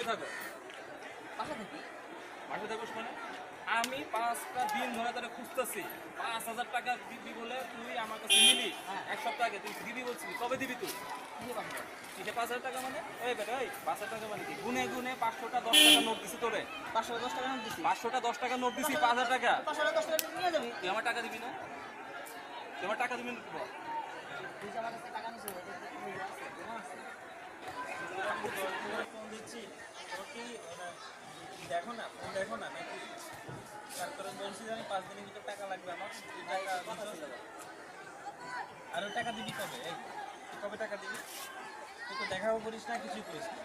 থাকো। বাসা থেকে বাসা থাকোস মানে আমি 5টা দিন ধরে তোরে খুঁজতেছি। 5,000 টাকা দিবি বলে তুই আমার কাছে নিলি। হ্যাঁ। 1 সপ্তাহ আগে তুই দিবি বলছিলি, কবে দিবি তুই? কি বাসা? কিসে 5,000 টাকা মানে? এই বেটা এই 5,000 টাকা মানে কি? গুনে গুনে 500টা 10 টাকা নোট দিছি তোরে। 510 টাকা নাম দিছি। 500টা 10 টাকা নোট দিছি, 5,000 টাকা। 510 টাকা নিয়ে যাবি। তুই আমার টাকা দিবি না? তুই আমার টাকা দিবি না কি বল? তুই যে আমার কাছে টাকা নিছিস, এটা কি হয়ে আছে? তোমার আছে? ফোন দিচ্ছি ও কি দেখো না ফোন দেখো না নাকি তারপরে বলছি যে আমি 5 দিনের ভিতর টাকা লাগবে আমার তুই টাকা কথা ছিল না। আর ওই টাকা দিবি কবে এই তুই কবে টাকা দিবি তুই তো দেখাও করিস না কিছুই করিস না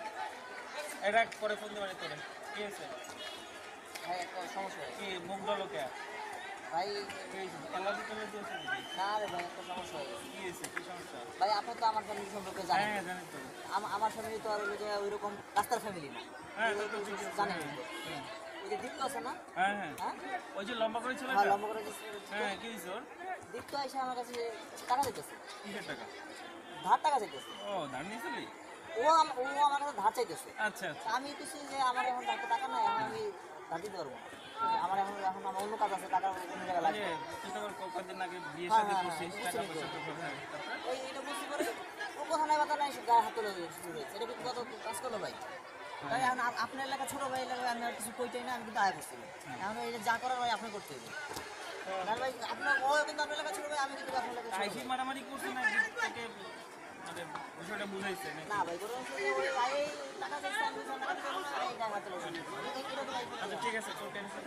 এটা পরে ফোন দেওয়া তোরে কি আছে ভাই একটা সমস্যা হয়েছে। কি মুখ ডলোকে ভাই অ্যালার্জি করে দিয়েছে নাকি না রে ভাই, একটা সমস্যা হয়ে গেছে। কি হয়েছে কি সমস্যা ভাই আপনি তো আমার ফ্যামিলি সম্পর্কে জানেন। হ্যাঁ জানি তো আমার ফ্যামিলি তো আর ওইরকম রাস্তার ফ্যামিলি না। হ্যাঁ তো ঠিক আছে জানেন তো। ওই যে দীপ্ত আছে না? হ্যাঁ হ্যাঁ হ্যাঁ ওই যে লম্বা করে ছিল হ্যাঁ, লম্বা করে যে হ্যাঁ কি হয়েছে ওর দীপ্ত এসে আমার কাছে টাকা দিতেছে, কিসের টাকা ধার টাকা চাইতেছে। ও ধার নিয়েছিলি ও আমার কাছে ধার চাইতেছে। আচ্ছা আচ্ছা আমি কিছু যে আমার এখন টাকা নাই, এখন আমি ধার দিতে পারবো না। আমার এখন এখন আমার অন্য কাজ আছে, টাকা অন্য জায়গায় লাগবে। তুই তো আবার কয়েকদিন আগে বিয়ে হ্যাঁ, শাদী হ্যাঁ, করছিস হ্যাঁ, টাকা বুঝছি পয়সা তো। তো হ্যাঁ তারপর ওই এটা বুঝতে পারে ও কথা নাই বাতা নাই, গায়ে হাত তোলা শুরু হয়েছে। এটা কিন্তু কত কাজ করলো ভাই। তাই এখন আপনার এলাকা ছোট ভাই এলাকায় আমি আর কিছু কইটাই না, আমি কিন্তু আয় করছি। এখন এই যে যা করার ভাই আপনি করতে হবে। কারণ ভাই আপনার ও কিন্তু আপনার এলাকা ছোট ভাই, আমি কিন্তু আপনার এলাকা ছোট আইসি ভাই। মারামারি করছে না তোকে মানে বিষয়টা বুঝাইছে নাকি না ভাই বড় হচ্ছে যে ওই ভাই টাকা চাইছে, আমি বলছি, টাকা দিতে পারবো না, এই গায়ে হাত তোলা শুরু হয়েছে। এটা তো ভাই আচ্ছা ঠিক আছে তোর টেনশন